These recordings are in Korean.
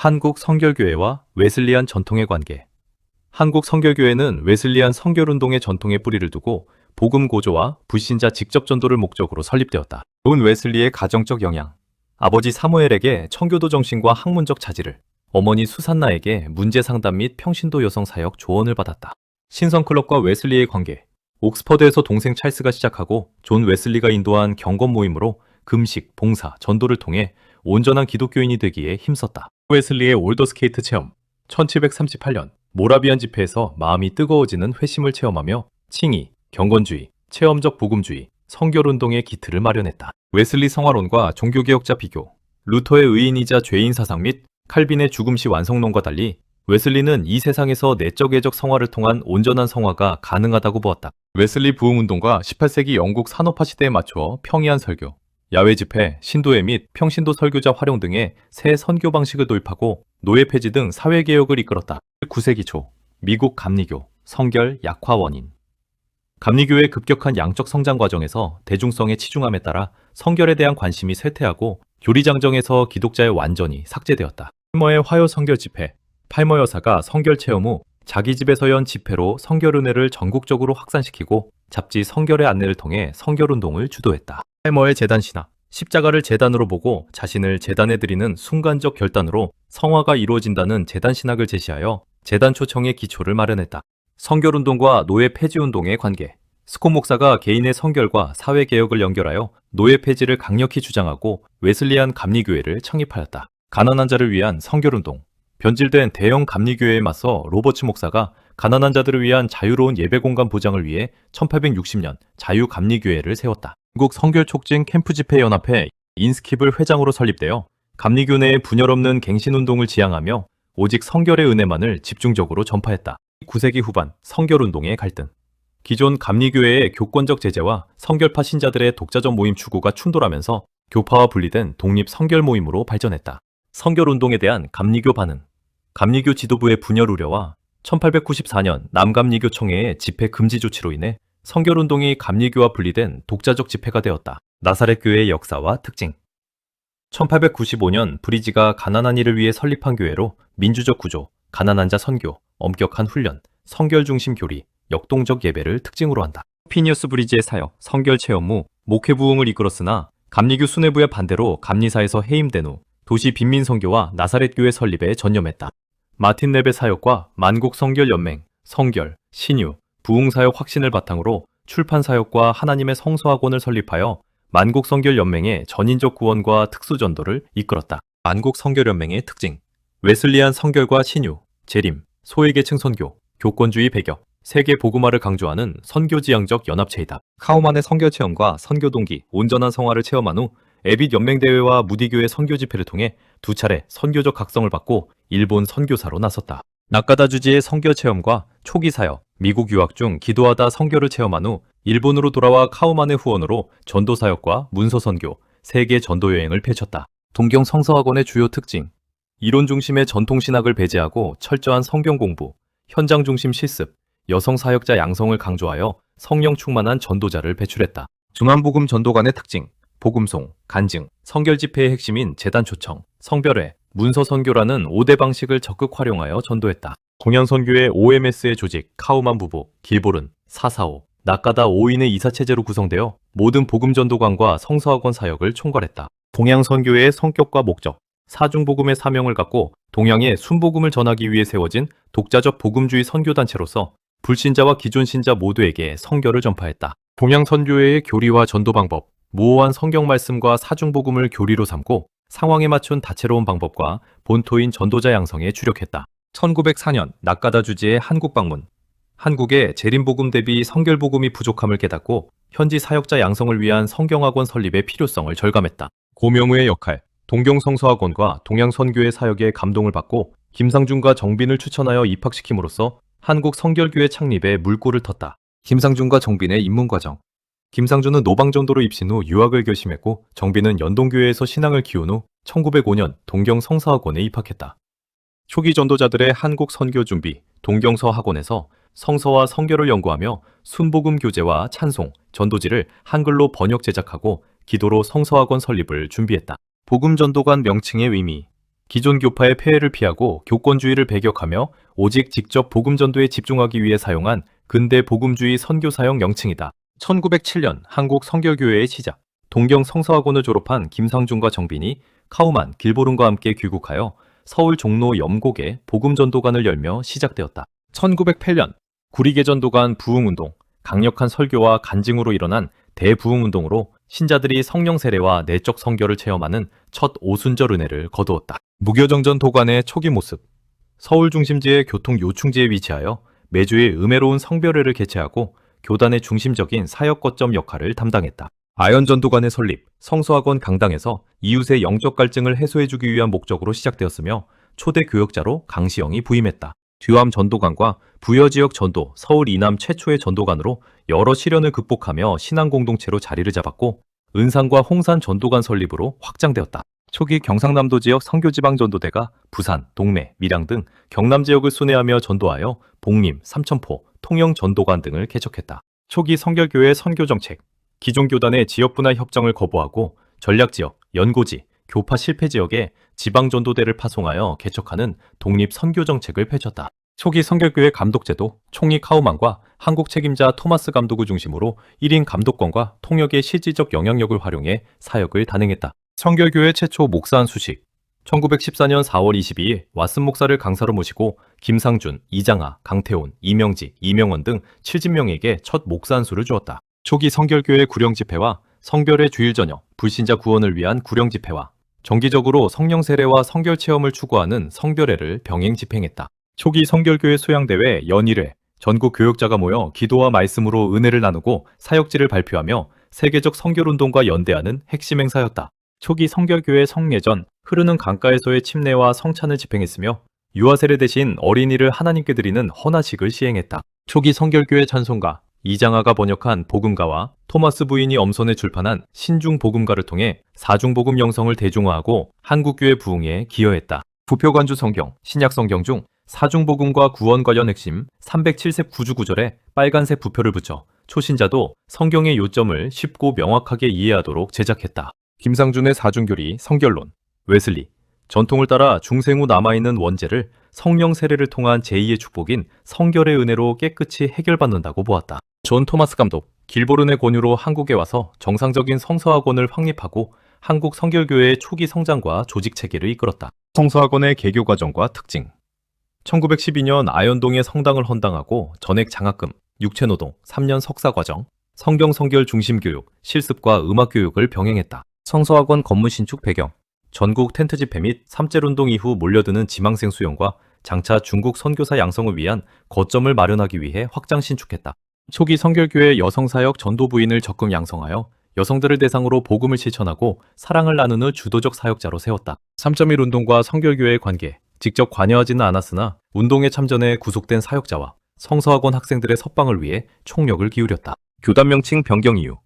한국 성결교회와 웨슬리안 전통의 관계. 한국 성결교회는 웨슬리안 성결운동의 전통에 뿌리를 두고 복음 고조와 불신자 직접 전도를 목적으로 설립되었다. 존 웨슬리의 가정적 영향. 아버지 사무엘에게 청교도 정신과 학문적 자질을, 어머니 수산나에게 문제 상담 및 평신도 여성 사역 조언을 받았다. 신성클럽과 웨슬리의 관계. 옥스퍼드에서 동생 찰스가 시작하고 존 웨슬리가 인도한 경건 모임으로 금식, 봉사, 전도를 통해 온전한 기독교인이 되기에 힘썼다. 웨슬리의 올더스케이트 체험. 1738년 모라비안 집회에서 마음이 뜨거워지는 회심을 체험하며 칭의, 경건주의, 체험적 복음주의, 성결운동의 기틀을 마련했다. 웨슬리 성화론과 종교개혁자 비교. 루터의 의인이자 죄인 사상 및 칼빈의 죽음 시 완성론과 달리 웨슬리는 이 세상에서 내적애적 성화를 통한 온전한 성화가 가능하다고 보았다. 웨슬리 부흥운동과 18세기 영국 산업화 시대에 맞추어 평이한 설교, 야외 집회, 신도회 및 평신도 설교자 활용 등의 새 선교 방식을 도입하고 노예 폐지 등 사회개혁을 이끌었다. 9세기 초 미국 감리교, 성결 약화 원인. 감리교의 급격한 양적 성장 과정에서 대중성의 치중함에 따라 성결에 대한 관심이 쇠퇴하고 교리장정에서 기독자의 완전히 삭제되었다. 팔머의 화요 성결 집회. 팔머 여사가 성결 체험 후 자기 집에서 연 집회로 성결 은혜를 전국적으로 확산시키고 잡지 성결의 안내를 통해 성결운동을 주도했다. 팔머의 제단 신학. 십자가를 제단으로 보고 자신을 제단에 드리는 순간적 결단으로 성화가 이루어진다는 제단 신학을 제시하여 제단 초청의 기초를 마련했다. 성결운동과 노예 폐지운동의 관계. 스콧 목사가 개인의 성결과 사회개혁을 연결하여 노예 폐지를 강력히 주장하고 웨슬리안 감리교회를 창립하였다. 가난한 자를 위한 성결운동. 변질된 대형 감리교회에 맞서 로버츠 목사가 가난한 자들을 위한 자유로운 예배공간 보장을 위해 1860년 자유감리교회를 세웠다. 한국 성결촉진 캠프집회연합회 인스킵을 회장으로 설립되어 감리교 내의 분열 없는 갱신운동을 지향하며 오직 성결의 은혜만을 집중적으로 전파했다. 9세기 후반 성결운동의 갈등. 기존 감리교회의 교권적 제재와 성결파 신자들의 독자적 모임 추구가 충돌하면서 교파와 분리된 독립 성결 모임으로 발전했다. 성결운동에 대한 감리교 반응. 감리교 지도부의 분열 우려와 1894년 남감리교총회의 집회 금지 조치로 인해 성결운동이 감리교와 분리된 독자적 집회가 되었다. 나사렛 교회의 역사와 특징. 1895년 브리지가 가난한 이를 위해 설립한 교회로 민주적 구조, 가난한 자 선교, 엄격한 훈련, 성결 중심 교리, 역동적 예배를 특징으로 한다. 피니어스 브리지의 사역, 성결 체험 후 목회 부흥을 이끌었으나 감리교 수뇌부의 반대로 감리사에서 해임된 후 도시 빈민 선교와 나사렛 교회 설립에 전념했다. 마틴 랩의 사역과 만국 성결 연맹, 성결, 신유, 부흥 사역 확신을 바탕으로 출판 사역과 하나님의 성서학원을 설립하여 만국 성결 연맹의 전인적 구원과 특수 전도를 이끌었다. 만국 성결 연맹의 특징. 웨슬리안 성결과 신유, 재림, 소외계층 선교, 교권주의 배격, 세계 복음화를 강조하는 선교지향적 연합체이다. 카우만의 성결 체험과 선교 동기, 온전한 성화를 체험한 후 에빗 연맹대회와 무디교회 선교 집회를 통해 2차례 선교적 각성을 받고 일본 선교사로 나섰다. 나카다 주지의 선교 체험과 초기 사역, 미국 유학 중 기도하다 선교를 체험한 후 일본으로 돌아와 카우만의 후원으로 전도 사역과 문서 선교, 세계 전도 여행을 펼쳤다. 동경 성서학원의 주요 특징. 이론 중심의 전통 신학을 배제하고 철저한 성경 공부, 현장 중심 실습, 여성 사역자 양성을 강조하여 성령 충만한 전도자를 배출했다. 중앙복음 전도관의 특징. 복음송, 간증, 성결 집회의 핵심인 재단 초청, 성별회, 문서 선교라는 5대 방식을 적극 활용하여 전도했다. 동양선교회 OMS의 조직, 카우만 부부, 길보른, 445, 나카다 5인의 이사체제로 구성되어 모든 복음전도관과 성서학원 사역을 총괄했다. 동양선교회의 성격과 목적, 사중복음의 사명을 갖고 동양에 순복음을 전하기 위해 세워진 독자적 복음주의 선교단체로서 불신자와 기존 신자 모두에게 성결을 전파했다. 동양선교회의 교리와 전도 방법, 모호한 성경 말씀과 사중복음을 교리로 삼고 상황에 맞춘 다채로운 방법과 본토인 전도자 양성에 주력했다. 1904년 나카다 주지의 한국 방문. 한국의 재림복음 대비 성결복음이 부족함을 깨닫고 현지 사역자 양성을 위한 성경학원 설립의 필요성을 절감했다. 고명우의 역할. 동경성서학원과 동양선교회 사역에 감동을 받고 김상준과 정빈을 추천하여 입학시킴으로써 한국 성결교회 창립에 물꼬를 텄다. 김상준과 정빈의 입문과정. 김상준은 노방전도로 입신 후 유학을 결심했고 정빈은 연동교회에서 신앙을 키운 후 1905년 동경성서학원에 입학했다. 초기 전도자들의 한국 선교 준비, 동경서학원에서 성서와 성결을 연구하며 순복음 교재와 찬송, 전도지를 한글로 번역 제작하고 기도로 성서학원 설립을 준비했다. 복음전도관 명칭의 의미. 기존 교파의 폐해를 피하고 교권주의를 배격하며 오직 직접 복음 전도에 집중하기 위해 사용한 근대 복음주의 선교 사용 명칭이다. 1907년 한국 성결교회의 시작. 동경 성서학원을 졸업한 김상중과 정빈이 카우만, 길보름과 함께 귀국하여 서울 종로 염곡에 복음 전도관을 열며 시작되었다. 1908년 구리개 전도관 부흥운동, 강력한 설교와 간증으로 일어난 대부흥운동으로 신자들이 성령 세례와 내적 성결을 체험하는 첫 오순절 은혜를 거두었다. 무교정전 도관의 초기 모습. 서울 중심지의 교통 요충지에 위치하여 매주일 음해로운 성별회를 개최하고 교단의 중심적인 사역 거점 역할을 담당했다. 아연전도관의 설립, 성서학원 강당에서 이웃의 영적 갈증을 해소해주기 위한 목적으로 시작되었으며 초대 교역자로 강시영이 부임했다. 뒤암 전도관과 부여지역 전도, 서울 이남 최초의 전도관으로 여러 시련을 극복하며 신앙 공동체로 자리를 잡았고 은산과 홍산 전도관 설립으로 확장되었다. 초기 경상남도 지역 선교지방전도대가 부산, 동래, 밀양 등 경남 지역을 순회하며 전도하여 복림, 삼천포, 통영 전도관 등을 개척했다. 초기 성결교회 선교정책, 기존 교단의 지역 분할 협정을 거부하고 전략지역, 연고지, 교파 실패 지역에 지방전도대를 파송하여 개척하는 독립 선교정책을 펼쳤다. 초기 성결교회 감독제도, 총리 카우만과 한국 책임자 토마스 감독을 중심으로 1인 감독권과 통역의 실질적 영향력을 활용해 사역을 단행했다. 성결교회 최초 목사한 수식. 1914년 4월 22일 왓슨 목사를 강사로 모시고 김상준, 이장하, 강태훈, 이명지, 이명원 등 70명에게 첫 목사 안수를 주었다. 초기 성결교회 구령 집회와 성별의 주일 저녁, 불신자 구원을 위한 구령 집회와 정기적으로 성령 세례와 성결 체험을 추구하는 성별회를 병행 집행했다. 초기 성결교회 소양대회 연일회, 전국 교역자가 모여 기도와 말씀으로 은혜를 나누고 사역지를 발표하며 세계적 성결운동과 연대하는 핵심 행사였다. 초기 성결교회 성례전, 흐르는 강가에서의 침례와 성찬을 집행했으며 유아세례 대신 어린이를 하나님께 드리는 헌화식을 시행했다. 초기 성결교회 찬송가, 이장하가 번역한 복음가와 토마스 부인이 엄선해 출판한 신중복음가를 통해 사중복음 영성을 대중화하고 한국교회 부흥에 기여했다. 부표관주 성경, 신약 성경 중 사중복음과 구원 관련 핵심 307색 구주구절에 빨간색 부표를 붙여 초신자도 성경의 요점을 쉽고 명확하게 이해하도록 제작했다. 김상준의 사중교리, 성결론. 웨슬리, 전통을 따라 중생 후 남아있는 원죄를 성령 세례를 통한 제2의 축복인 성결의 은혜로 깨끗이 해결받는다고 보았다. 존 토마스 감독, 길보른의 권유로 한국에 와서 정상적인 성서학원을 확립하고 한국 성결교회의 초기 성장과 조직 체계를 이끌었다. 성서학원의 개교 과정과 특징. 1912년 아현동에 성당을 헌당하고 전액 장학금, 육체노동, 3년 석사과정, 성경 성결 중심 교육, 실습과 음악 교육을 병행했다. 성서학원 건물 신축 배경. 전국 텐트 집회 및 삼제운동 이후 몰려드는 지망생 수용과 장차 중국 선교사 양성을 위한 거점을 마련하기 위해 확장 신축했다. 초기 성결교회 여성사역 전도부인을 적극 양성하여 여성들을 대상으로 복음을 실천하고 사랑을 나누는 주도적 사역자로 세웠다. 3.1 운동과 성결교회의 관계. 직접 관여하지는 않았으나 운동에 참전해 구속된 사역자와 성서학원 학생들의 석방을 위해 총력을 기울였다. 교단 명칭 변경 이유.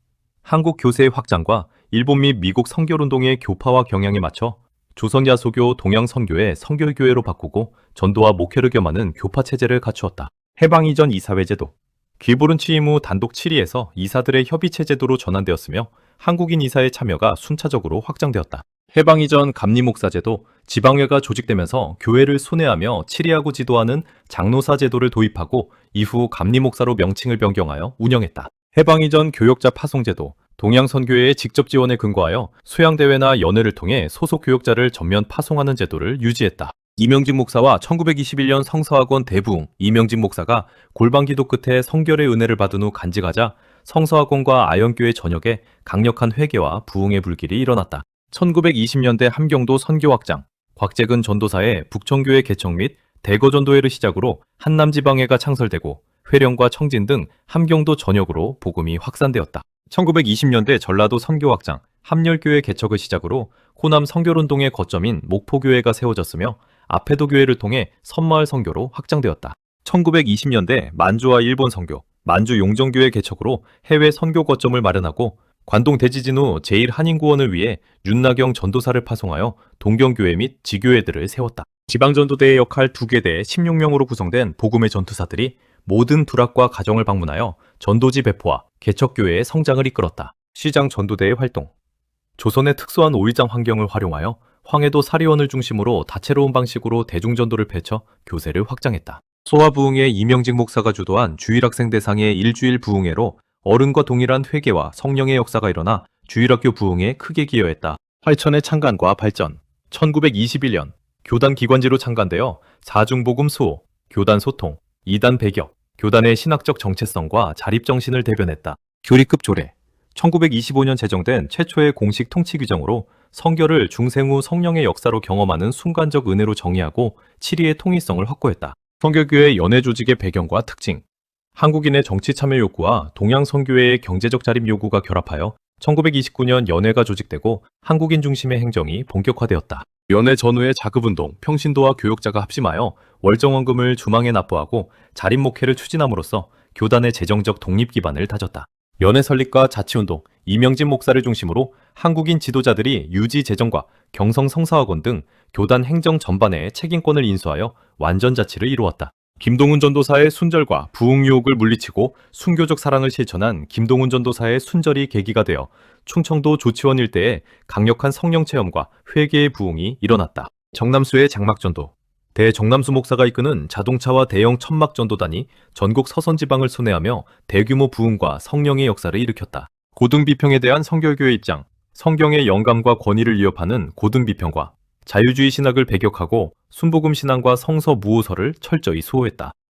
한국 교세의 확장과 일본 및 미국 성결운동의 교파와 경향에 맞춰 조선야소교 동양선교의 성결교회로 바꾸고 전도와 목회를 겸하는 교파 체제를 갖추었다. 해방 이전 이사회 제도. 길보른 취임 후 단독 7위에서 이사들의 협의체 제도로 전환되었으며 한국인 이사의 참여가 순차적으로 확장되었다. 해방 이전 감리목사 제도, 지방회가 조직되면서 교회를 순회하며 치리하고 지도하는 장로사 제도를 도입하고 이후 감리목사로 명칭을 변경하여 운영했다. 해방 이전 교역자 파송 제도, 동양선교회의 직접 지원에 근거하여 수양대회나 연회를 통해 소속 교역자를 전면 파송하는 제도를 유지했다. 이명직 목사와 1921년 성서학원 대부흥, 이명직 목사가 골방기도 끝에 성결의 은혜를 받은 후 간직하자 성서학원과 아현교회 전역에 강력한 회개와 부흥의 불길이 일어났다. 1920년대 함경도 선교 확장, 곽재근 전도사의 북청교회 개척 및 대거전도회를 시작으로 한남지방회가 창설되고 회령과 청진 등 함경도 전역으로 복음이 확산되었다. 1920년대 전라도 선교 확장, 함열교회 개척을 시작으로 호남 선결운동의 거점인 목포교회가 세워졌으며 아페도 교회를 통해 선마을 선교로 확장되었다. 1920년대 만주와 일본 선교, 만주 용정교회 개척으로 해외 선교 거점을 마련하고 관동 대지진 후 제1한인구원을 위해 윤나경 전도사를 파송하여 동경교회 및 지교회들을 세웠다. 지방전도대의 역할 2개대 16명으로 구성된 복음의 전투사들이 모든 부락과 가정을 방문하여 전도지 배포와 개척교회의 성장을 이끌었다. 시장 전도대의 활동. 조선의 특수한 오일장 환경을 활용하여 황해도 사리원을 중심으로 다채로운 방식으로 대중전도를 펼쳐 교세를 확장했다. 소아부흥회 이명직 목사가 주도한 주일학생 대상의 일주일 부흥회로 어른과 동일한 회개와 성령의 역사가 일어나 주일학교 부흥에 크게 기여했다. 활천의 창간과 발전 1921년 교단 기관지로 창간되어 사중복음 수호, 교단 소통, 이단 배격, 교단의 신학적 정체성과 자립정신을 대변했다. 교리급 조례 1925년 제정된 최초의 공식 통치 규정으로 성결을 중생 후 성령의 역사로 경험하는 순간적 은혜로 정의하고 7위의 통일성을 확고했다. 선교교회 연회 조직의 배경과 특징 한국인의 정치 참여 욕구와 동양 선교회의 경제적 자립 요구가 결합하여 1929년 연회가 조직되고 한국인 중심의 행정이 본격화되었다. 연회 전후의 자급운동, 평신도와 교역자가 합심하여 월정원금을 주망에 납부하고 자립 목회를 추진함으로써 교단의 재정적 독립 기반을 다졌다. 연회 설립과 자치운동, 이명진 목사를 중심으로 한국인 지도자들이 유지 재정과 경성 성사학원 등 교단 행정 전반에 책임권을 인수하여 완전자치를 이루었다. 김동훈 전도사의 순절과 부흥 유혹을 물리치고 순교적 사랑을 실천한 김동훈 전도사의 순절이 계기가 되어 충청도 조치원 일대에 강력한 성령 체험과 회개의 부흥이 일어났다. 정남수의 장막전도 대정남수 목사가 이끄는 자동차와 대형 천막전도단이 전국 서선지방을 순회하며 대규모 부흥과 성령의 역사를 일으켰다. 고등비평에 대한 성결교회 입장 성경의 영감과 권위를 위협하는 고등비평과 자유주의 신학을 배격하고 순복음 신앙과 성서 무호설을 철저히 수호했다.